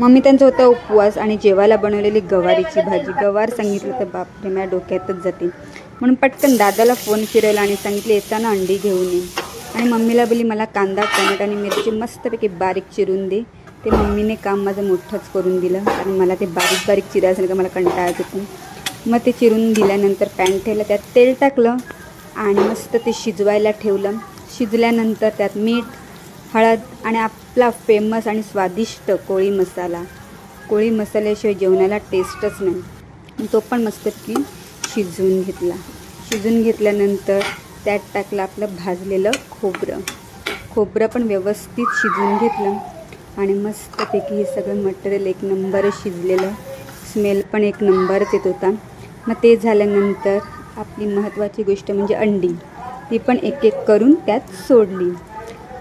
Mummy त्यांचा होता उपवास आणि जेवायला बनवलेली गवारीची भाजी. गवार सांगितलं तर बापरे माझ्या डोक्यातच जाते. म्हणून पटकन दादाला फोन फिरवला आणि सांगितले येताना अंडी घेऊन ये. आणि मम्मीला बोली मला कांदा टोमॅटो आणि मिरची मस्तपैकी बारीक चिरून दे. ते मम्मीने काम माझं मोठंच करून दिलं कारण मला ते बारीक बारीक चिरायचं का मला कंटाळा येतो. मग ते चिरून दिल्यानंतर पॅन ठेवलं, त्यात तेल टाकलं आणि मस्त ते शिजवायला ठेवलं. शिजल्यानंतर त्यात मीठ, हळद आणि आपला फेमस आणि स्वादिष्ट कोळी मसाला. कोळी मसाल्याशिवाय जेवणाला टेस्टच नाही. तो पण मस्तपैकी शिजवून घेतला. शिजवून घेतल्यानंतर त्यात टाकलं आपलं भाजलेलं खोबरं पण व्यवस्थित शिजवून घेतलं आणि मस्तपैकी हे सगळं मटेरियल एक नंबर शिजलेलं. स्मेल पण एक नंबरच येत होता. मग ते झाल्यानंतर आपली महत्त्वाची गोष्ट म्हणजे अंडी, ती पण एक एक करून त्यात सोडली.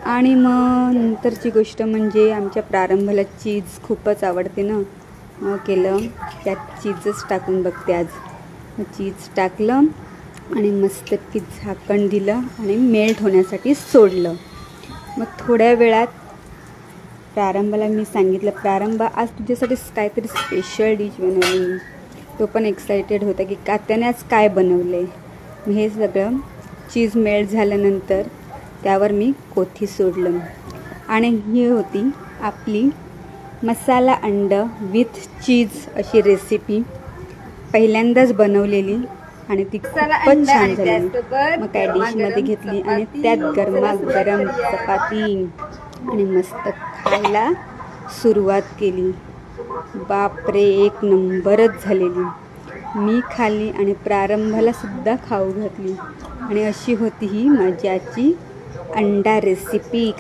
आणि मग नंतरची गोष्ट म्हणजे आमच्या प्रारंभाला चीज खूपच आवडते ना. मग केलं त्यात चीजच टाकून बघते आज. मग चीज टाकलं आणि मस्तपैकी झाकण दिलं आणि मेल्ट होण्यासाठी सोडलं. मग थोड्या वेळात प्रारंभाला मी सांगितलं, प्रारंभ आज तुझ्यासाठी काहीतरी स्पेशल डिश बनवली. तो पण एक्सायटेड होता की त्याने आज काय बनवले. हे सगळं चीज मेल्ट झाल्यानंतर त्यावर मी कोथी सोडलं. आणि ही होती आपली मसाला अंड विथ चीज अशी रेसिपी. पहिल्यांदाच बनवलेली आणि ती खूपच छान झाली. मग काय डिशमध्ये घेतली आणि त्यात गरमागरम चपाती आणि मस्त खायला सुरुवात केली. बापरे एक नंबरच झालेली. मी खाल्ली आणि प्रारंभाला सुद्धा खाऊ घातली. आणि अशी होती ही माझी आजची अंडा रेसिपी.